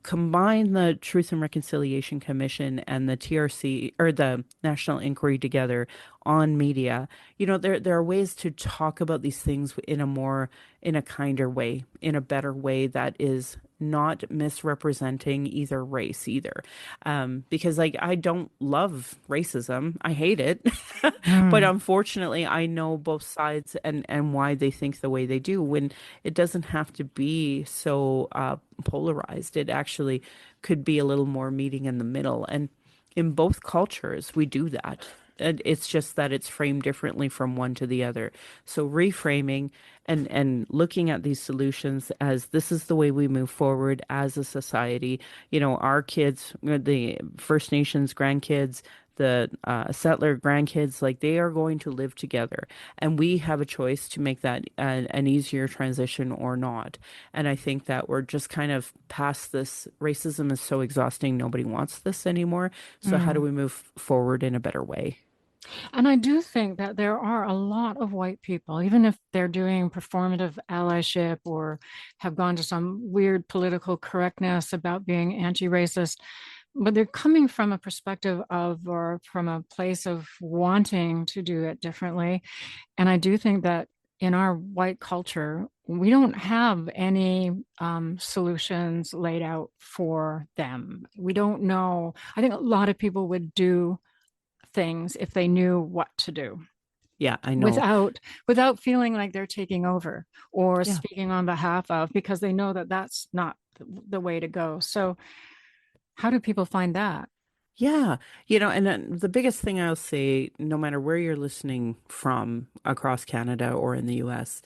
combine the Truth and Reconciliation Commission and the TRC or the National Inquiry together on media, there are ways to talk about these things in a kinder way, in a better way that is not misrepresenting either race either. Because I don't love racism. I hate it. But unfortunately, I know both sides and why they think the way they do, when it doesn't have to be so polarized. It actually could be a little more meeting in the middle. And in both cultures, we do that. It's just that it's framed differently from one to the other. So reframing and looking at these solutions as this is the way we move forward as a society. Our kids, the First Nations grandkids, the settler grandkids, like they are going to live together, and we have a choice to make that an easier transition or not. And I think that we're just kind of past this. Racism is so exhausting. Nobody wants this anymore. So how do we move forward in a better way? And I do think that there are a lot of white people, even if they're doing performative allyship or have gone to some weird political correctness about being anti-racist, but they're coming from a perspective of, or from a place of wanting to do it differently. And I do think that in our white culture, we don't have any solutions laid out for them. We don't know. I think a lot of people would do things if they knew what to do. Yeah, I know. Without feeling like they're taking over or speaking on behalf of, because they know that that's not the way to go. So how do people find that? Yeah, and then the biggest thing I'll say, no matter where you're listening from across Canada or in the US,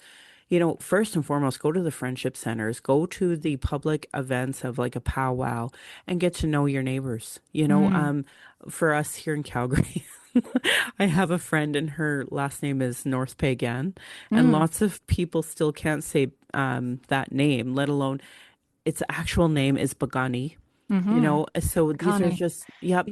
first and foremost, go to the friendship centers, go to the public events of like a powwow and get to know your neighbors. For us here in Calgary, I have a friend and her last name is North Pagan, and lots of people still can't say that name, let alone its actual name is Bagani. So these are just, yep.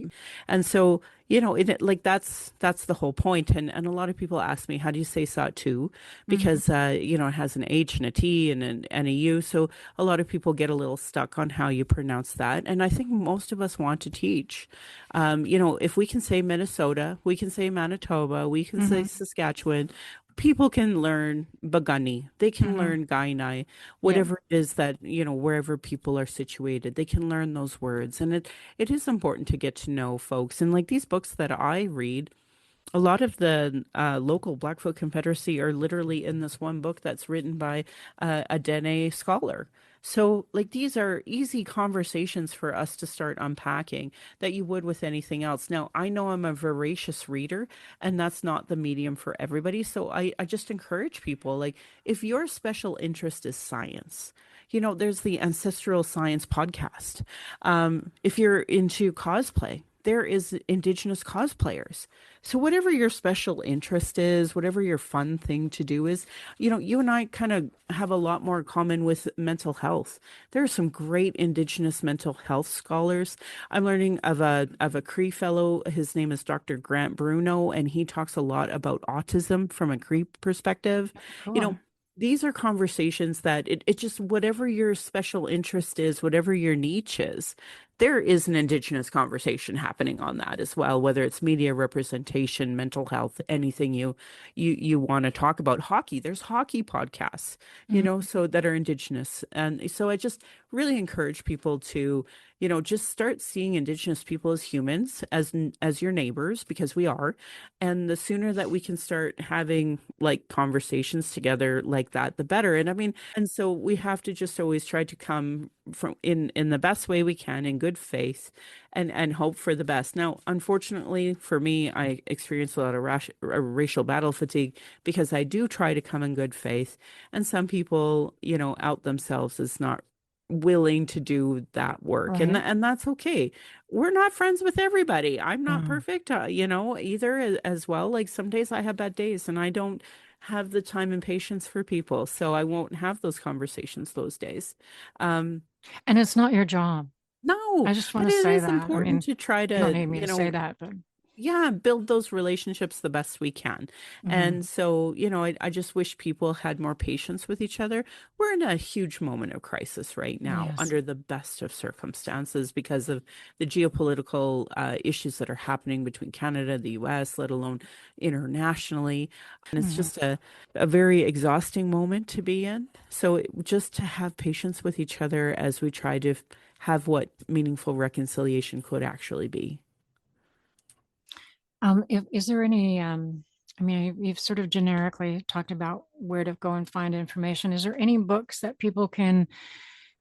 And so, like that's the whole point. And a lot of people ask me, how do you say Sahtu? Because, it has an H and a T and a U. So a lot of people get a little stuck on how you pronounce that. And I think most of us want to teach. If we can say Minnesota, we can say Manitoba, we can say Saskatchewan, people can learn Bagani, they can learn Gainai, whatever it is that, wherever people are situated, they can learn those words. And it is important to get to know folks. And like these books that I read, a lot of the local Blackfoot Confederacy are literally in this one book that's written by a Dene scholar. So, like, these are easy conversations for us to start unpacking that you would with anything else. Now, I know I'm a voracious reader, and that's not the medium for everybody. So I just encourage people, like, if your special interest is science, there's the Ancestral Science podcast. If you're into cosplay, there is Indigenous cosplayers. So whatever your special interest is, whatever your fun thing to do is, you and I kind of have a lot more in common with mental health. There are some great Indigenous mental health scholars. I'm learning of a Cree fellow. His name is Dr. Grant Bruno, and he talks a lot about autism from a Cree perspective. Cool. These are conversations that it just, whatever your special interest is, whatever your niche is, there is an Indigenous conversation happening on that as well, whether it's media representation, mental health, anything you want to talk about. Hockey, there's hockey podcasts, so that are Indigenous. And so I just really encourage people to, just start seeing Indigenous people as humans, as your neighbors, because we are. And the sooner that we can start having like conversations together like that, the better. And I mean, and so we have to just always try to come from in the best way we can, in good faith, and hope for the best. Now, unfortunately for me, I experience a lot of racial battle fatigue because I do try to come in good faith, and some people, out themselves as not willing to do that work, and that's okay. We're not friends with everybody. I'm not perfect, either as well. Like some days I have bad days, and I don't have the time and patience for people, so I won't have those conversations those days. And it's not your job. No, I just want to say that. Important to try to, you don't need me to say that, but build those relationships the best we can. And so, I just wish people had more patience with each other. We're in a huge moment of crisis right now, under the best of circumstances, because of the geopolitical issues that are happening between Canada, the US, let alone internationally. And it's just a very exhausting moment to be in. So just to have patience with each other as we try to have what meaningful reconciliation could actually be. Is there any, you've sort of generically talked about where to go and find information. Is there any books that people can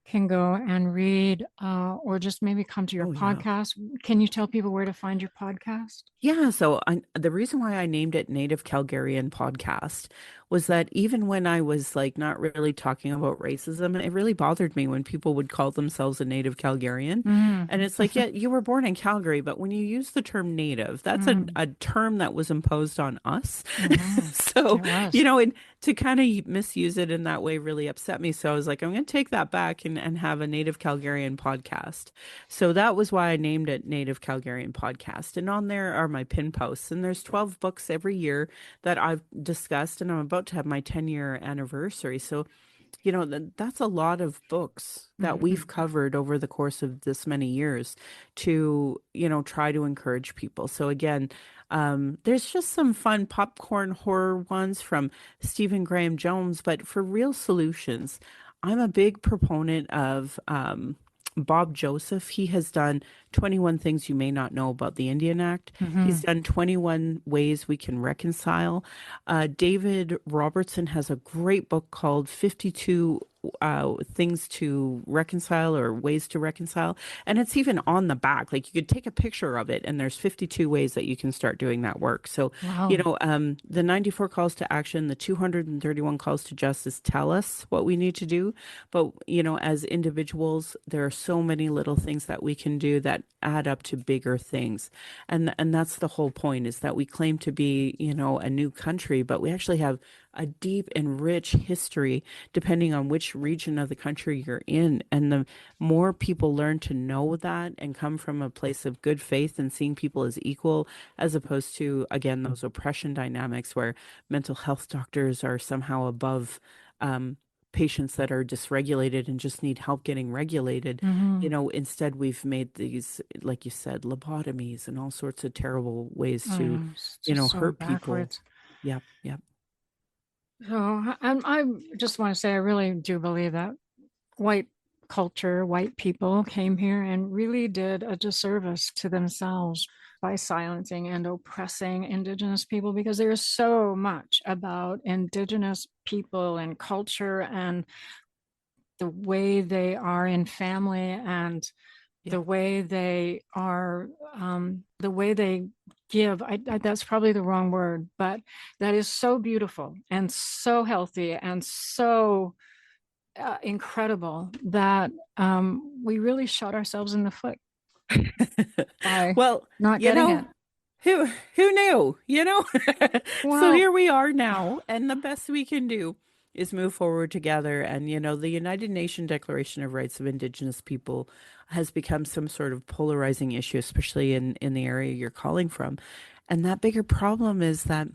can go and read or just maybe come to your podcast. Can you tell people where to find your podcast? Yeah, so the reason why I named it Native Calgarian Podcast was that even when I was like not really talking about racism, it really bothered me when people would call themselves a Native Calgarian. And it's like, yeah, you were born in Calgary, but when you use the term Native, that's a term that was imposed on us. So, and to kind of misuse it in that way really upset me. So I was like, I'm going to take that back and have a Native Calgarian podcast. So that was why I named it Native Calgarian Podcast. And on there are my pin posts. And there's 12 books every year that I've discussed. And I'm about to have my 10-year anniversary. So, that's a lot of books that we've covered over the course of this many years to, try to encourage people. So again, there's just some fun popcorn horror ones from Stephen Graham Jones, but for real solutions, I'm a big proponent of Bob Joseph. He has done 21 Things You May Not Know About the Indian Act. He's done 21 Ways We Can Reconcile. David Robertson has a great book called 52 Things to Reconcile or Ways to Reconcile. And it's even on the back. Like you could take a picture of it and there's 52 ways that you can start doing that work. So, the 94 calls to action, the 231 calls to justice tell us what we need to do. But, as individuals, there are so many little things that we can do that add up to bigger things. And that's the whole point, is that we claim to be, a new country, but we actually have a deep and rich history depending on which region of the country you're in. And the more people learn to know that and come from a place of good faith and seeing people as equal, as opposed to, again, those oppression dynamics where mental health doctors are somehow above patients that are dysregulated and just need help getting regulated. Instead we've made these, like you said, lobotomies and all sorts of terrible ways to, hurt backwards. people. Yep. So I just want to say, I really do believe that white culture, white people came here and really did a disservice to themselves by silencing and oppressing Indigenous people, because there is so much about Indigenous people and culture and the way they are in family and the way they are, the way they give. That's probably the wrong word, but that is so beautiful and so healthy and so incredible that we really shot ourselves in the foot. Well, not getting it. Who knew? Wow. So here we are now, and the best we can do is move forward together. And the United Nations Declaration of Rights of Indigenous People has become some sort of polarizing issue, especially in the area you're calling from. And that bigger problem is that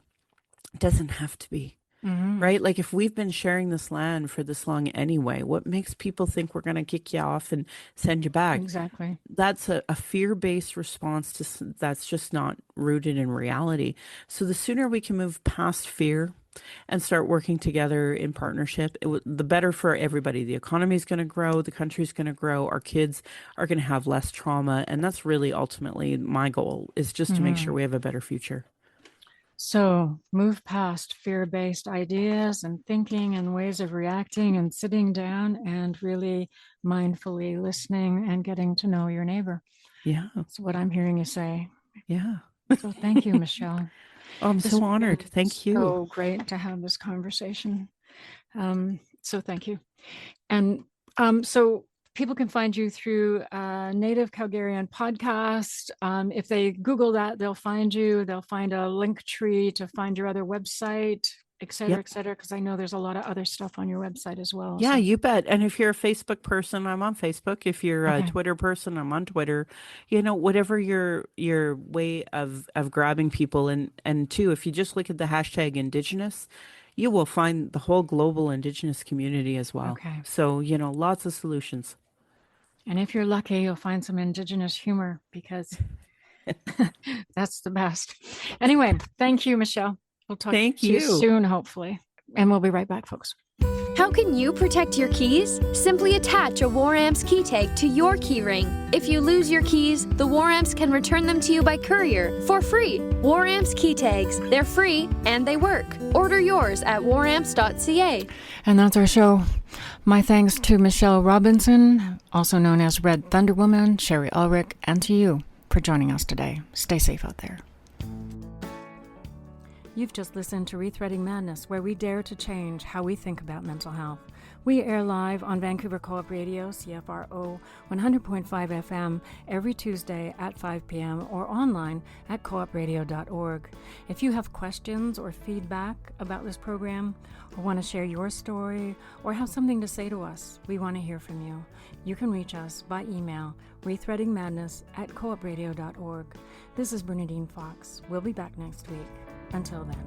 it doesn't have to be. Right? Like if we've been sharing this land for this long anyway, what makes people think we're going to kick you off and send you back? Exactly. That's a fear-based response that's just not rooted in reality. So the sooner we can move past fear and start working together in partnership, the better for everybody. The economy is going to grow, the country's going to grow, our kids are going to have less trauma. And that's really ultimately my goal, is just to make sure we have a better future. So move past fear-based ideas and thinking and ways of reacting and sitting down and really mindfully listening and getting to know your neighbor. Yeah. That's what I'm hearing you say. Yeah. So thank you, Michelle. I'm so honored. Thank you. So great to have this conversation. So thank you. And so people can find you through Native Calgarian Podcast. If they Google that, they'll find you. They'll find a link tree to find your other website, et cetera, because I know there's a lot of other stuff on your website as well. Yeah, you bet. And if you're a Facebook person, I'm on Facebook. If you're a Twitter person, I'm on Twitter. Whatever your way of grabbing people. And too, if you just look at the hashtag Indigenous, you will find the whole global Indigenous community as well. Okay. So, lots of solutions. And if you're lucky, you'll find some Indigenous humor, because that's the best. Anyway, thank you, Michelle. We'll talk to you soon, hopefully. And we'll be right back, folks. How can you protect your keys? Simply attach a WarAmps key tag to your keyring. If you lose your keys, the WarAmps can return them to you by courier for free. WarAmps key tags. They're free and they work. Order yours at waramps.ca. And that's our show. My thanks to MichellevRobinson, also known as Red Thunderwoman, Sherry Ulrich, and to you for joining us today. Stay safe out there. You've just listened to ReThreading Madness, where we dare to change how we think about mental health. We air live on Vancouver Co-op Radio, CFRO 100.5 FM, every Tuesday at 5 p.m. or online at coopradio.org. If you have questions or feedback about this program, or want to share your story, or have something to say to us, we want to hear from you. You can reach us by email, rethreadingmadness@coopradio.org. This is Bernadine Fox. We'll be back next week. Until then.